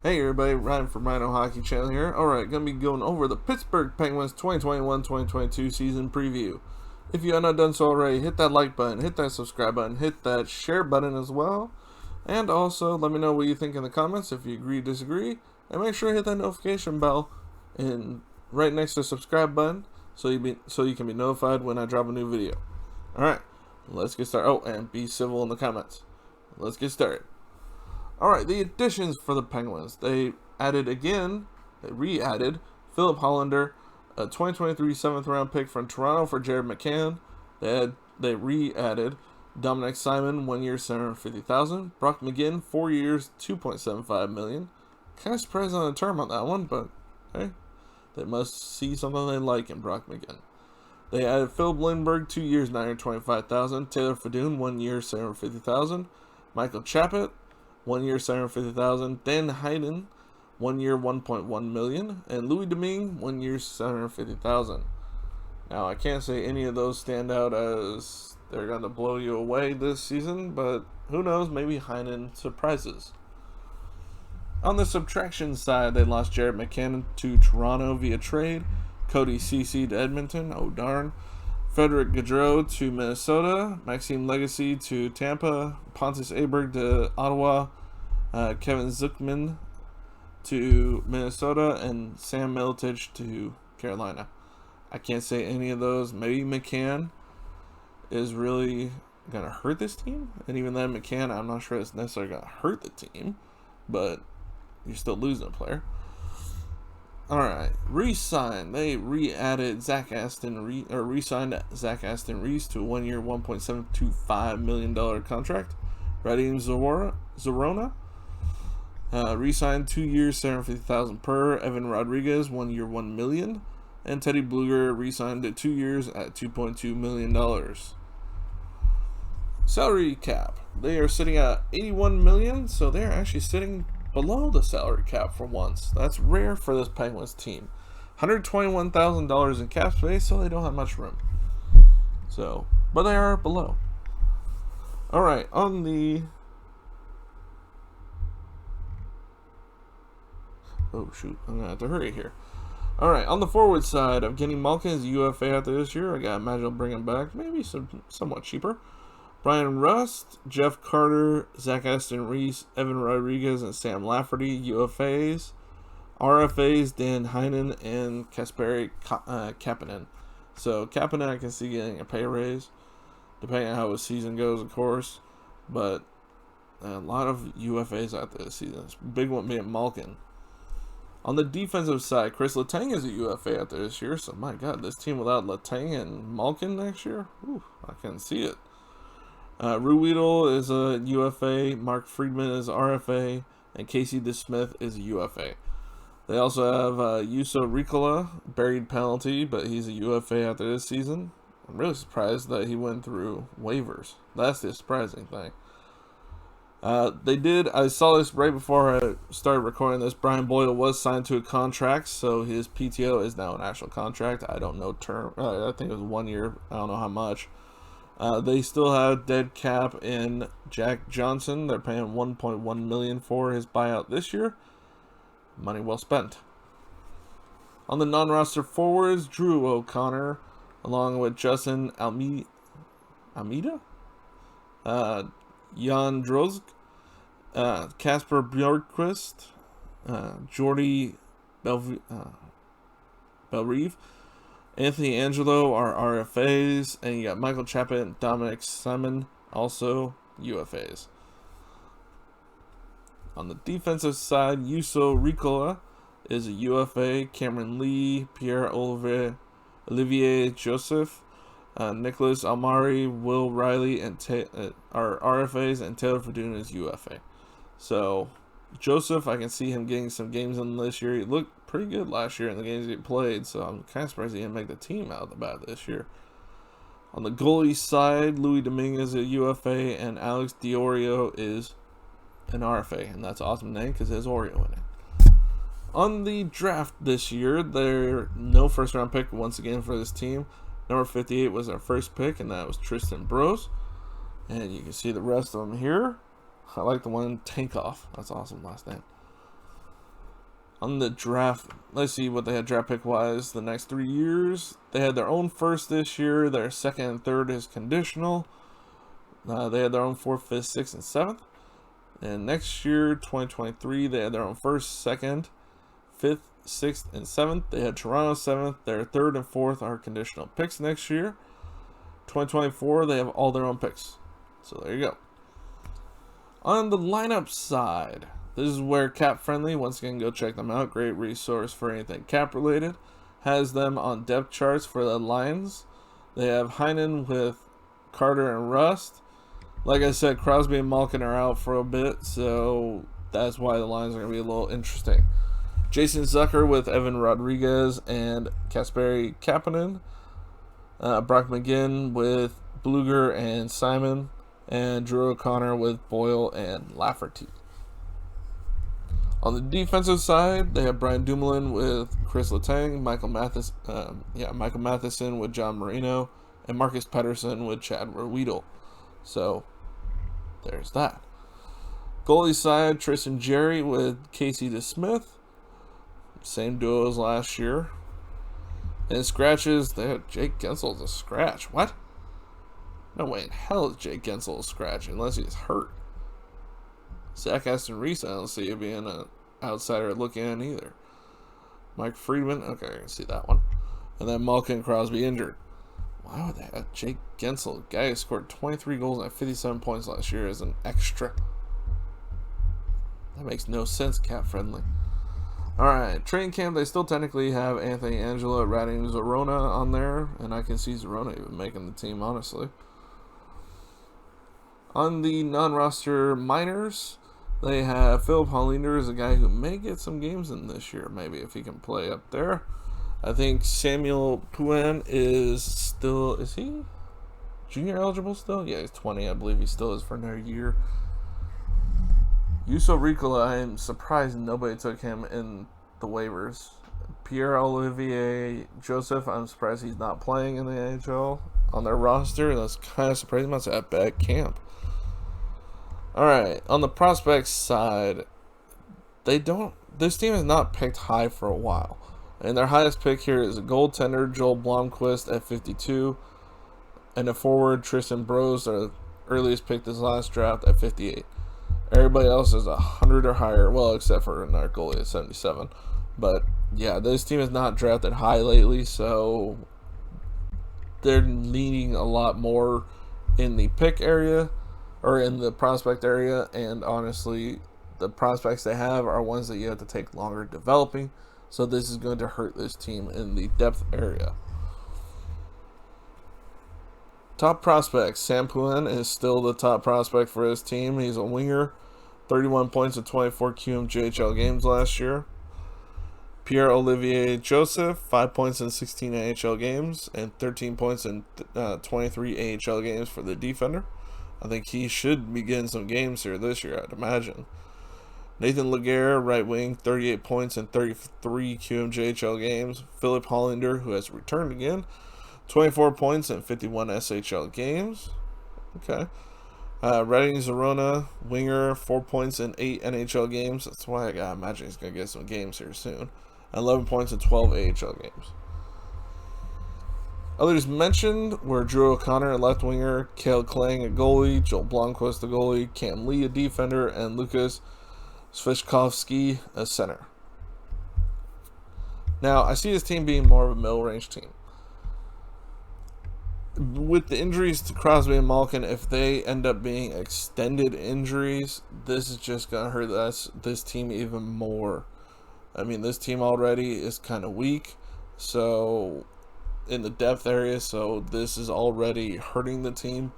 Hey everybody, Ryan from Rhino Hockey Channel here. Alright, gonna be going over the Pittsburgh Penguins 2021-2022 season preview. If you have not done so already, hit that like button, hit that subscribe button, hit that share button as well. And also, let me know what you think in the comments if you agree, disagree. And make sure to hit that notification bell and right next to the subscribe button so you can be notified when I drop a new video. Alright, let's get started. Oh, and be civil in the comments. Let's get started. Alright, the additions for the Penguins. They re-added Philip Hollander, a 2023 7th round pick from Toronto for Jared McCann. They re-added Dominic Simon, 1 year, $750,000. Brock McGinn, 4 years, $2.75 million. Kind of surprised on the term on that one, but hey, they must see something they like in Brock McGinn. They added Philip Lindbergh, 2 years, $925,000. Taylor Fedun, 1 year, $750,000. Michael Chaput, 1 year, $750,000. Dan Hayden, 1 year, $1.1 million. And Louis Domingue, 1 year, $750,000. Now, I can't say any of those stand out as they're going to blow you away this season, but who knows, maybe Heinen surprises. On the subtraction side, they lost Jared McCann to Toronto via trade, Cody Ceci to Edmonton, oh darn, Frederick Gaudreau to Minnesota, Maxime Legacy to Tampa, Pontus Aberg to Ottawa, Kevin Zuckman to Minnesota, and Sam Miletich to Carolina. I can't say any of those. Maybe McCann is really going to hurt this team. And even then, McCann, I'm not sure it's necessarily going to hurt the team. But you're still losing a player. Alright, re-sign. They re-added re-signed Zach Aston Reese to a 1 year, $1.725 million contract. Radim Zorona re-signed 2 years, $750,000 per. Evan Rodriguez, 1 year, $1 million. And Teddy Bluger re-signed to 2 years at $2.2 million. Salary cap. They are sitting at $81 million, so they're actually sitting below the salary cap for once. That's rare for this Penguins team. $121,000 in cap space, so they don't have much room. So, but they are below. Alright, on the... Oh shoot, I'm going to have to hurry here. Alright, on the forward side, I'm getting Malkin as a UFA after this year. I gotta imagine I'll bring him back, maybe somewhat cheaper. Brian Rust, Jeff Carter, Zach Aston Reese, Evan Rodriguez, and Sam Lafferty, UFAs. RFAs, Dan Heinen, and Kasperi Kapanen. So Kapanen I can see getting a pay raise, depending on how his season goes, of course. But a lot of UFAs out this season. Big one being Malkin. On the defensive side, Chris Letang is a UFA out there this year. So my God, this team without Letang and Malkin next year, I can't see it. Ruedel is a UFA, Mark Friedman is RFA, and Casey DeSmith is a UFA. They also have Juuso Riikola, buried penalty, but he's a UFA after this season. I'm really surprised that he went through waivers. That's the surprising thing. I saw this right before I started recording this. Brian Boyle was signed to a contract, so his PTO is now an actual contract. I don't know term. I think it was 1 year. I don't know how much. They still have dead cap in Jack Johnson. They're paying $1.1 million for his buyout this year. Money well spent. On the non-roster forwards, Drew O'Connor, along with Justin Almeida, Jan Drozg, Kasper Bjorkquist, Jordy Belrive, Anthony Angelo are RFAs, and you got Michael Chaput and Dominic Simon, also UFAs. On the defensive side, Juuso Riikola is a UFA, Cameron Lee, Olivier Joseph, Nicholas Almari, Will Riley, and are RFAs, and Taylor Fedun is UFA. So, Joseph, I can see him getting some games in this year. He looked pretty good last year in the games he played, so I'm kind of surprised he didn't make the team out of the bat this year. On the goalie side, Louis Domingue is a UFA, and Alex DiOrio is an RFA, and that's an awesome name because it has Oreo in it. On the draft this year, there's no first-round pick once again for this team. Number 58 was our first pick, and that was Tristan Brose. And you can see the rest of them here. I like the one Tankoff. That's awesome last name. On the draft, let's see what they had draft pick wise the next 3 years. They had their own first this year. Their second and third is conditional. They had their own fourth, fifth, sixth, and seventh. And next year, 2023, they had their own first, second, fifth, sixth, and seventh. They had Toronto seventh. Their third and fourth are conditional picks next year. 2024, they have all their own picks. So there you go. On the lineup side, this is where Cap Friendly, once again, go check them out. Great resource for anything cap related. Has them on depth charts for the lines. They have Heinen with Carter and Rust. Like I said, Crosby and Malkin are out for a bit, so that's why the lines are going to be a little interesting. Jason Zucker with Evan Rodriguez and Kasperi Kapanen. Brock McGinn with Bluger and Simon. And Drew O'Connor with Boyle and Lafferty. On the defensive side, they have Brian Dumoulin with Chris Letang, Michael Matheson with John Marino, and Marcus Pettersson with Chad Ruedel. So, there's that. Goalie side, Tristan Jarry with Casey DeSmith. Same duo as last year. And scratches, they have Jake Gensel's a scratch. What? No way in hell is Jake Gensel a scratch unless he's hurt. Zach Aston Reese, I don't see it being an outsider looking in either. Mike Friedman, okay, I can see that one. And then Malkin Crosby injured. Why would they have Jake Gensel, a guy who scored 23 goals and 57 points last year, as an extra? That makes no sense, Cap Friendly. Alright, training camp, they still technically have Anthony Angelo, Radim Zorona on there, and I can see Zorona even making the team, honestly. On the non-roster minors, they have Philip Hollander, is a guy who may get some games in this year, maybe, if he can play up there. I think Samuel Poulin is still, is he junior eligible still? Yeah, he's 20, I believe he still is for another year. Juuso Riikola, I'm surprised nobody took him in the waivers. Pierre-Olivier Joseph, I'm surprised he's not playing in the NHL on their roster. That's kind of surprising. That's at bad camp. Alright, on the prospects side, this team has not picked high for a while. And their highest pick here is a goaltender, Joel Blomqvist at 52. And a forward, Tristan Brose, their earliest pick this last draft, at 58. Everybody else is 100 or higher, well, except for our goalie at 77. But, yeah, this team has not drafted high lately, so they're leaning a lot more in the pick area, or in the prospect area, and honestly, the prospects they have are ones that you have to take longer developing, so this is going to hurt this team in the depth area. Top prospects. Sam Poulin is still the top prospect for his team. He's a winger. 31 points in 24 QMJHL games last year. Pierre-Olivier Joseph, 5 points in 16 AHL games and 13 points in 23 AHL games for the defender. I think he should be getting some games here this year, I'd imagine. Nathan Laguerre, right wing, 38 points in 33 QMJHL games. Philip Hollander, who has returned again, 24 points in 51 SHL games. Okay. Radim Zorona, winger, 4 points in 8 NHL games. That's why I gotta imagine he's gonna get some games here soon. 11 points in 12 AHL games. Others mentioned were Drew O'Connor, a left winger, Cale Klang, a goalie, Joel Blomqvist, a goalie, Cam Lee, a defender, and Lucas Svechkovsky, a center. Now, I see this team being more of a middle range team. With the injuries to Crosby and Malkin, if they end up being extended injuries, this is just going to hurt this team even more. I mean, this team already is kind of weak, so in the depth area, so this is already hurting the team.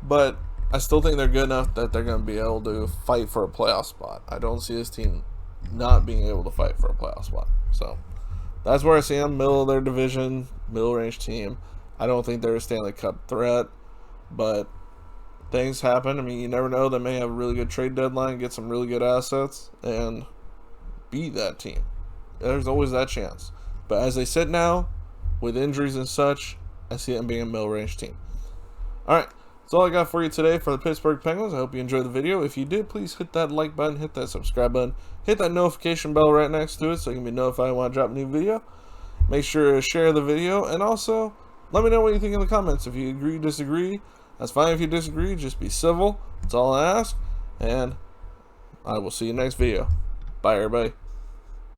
But I still think they're good enough that they're going to be able to fight for a playoff spot. I don't see this team not being able to fight for a playoff spot. So that's where I see them, middle of their division, middle range team. I don't think they're a Stanley Cup threat, but things happen. I mean, you never know. They may have a really good trade deadline, get some really good assets, and beat that team. There's always that chance. But as they sit now, with injuries and such, I see them being a middle range team. All right, That's all I got for you today for the Pittsburgh Penguins. I hope you enjoyed the video. If you did, please hit that like button, hit that subscribe button, hit that notification bell right next to it so you can be notified when I drop a new video. Make sure to share the video, and also let me know what you think in the comments. If you agree, disagree, that's fine. If you disagree, just be civil. That's all I ask, and I will see you next video. Bye, everybody.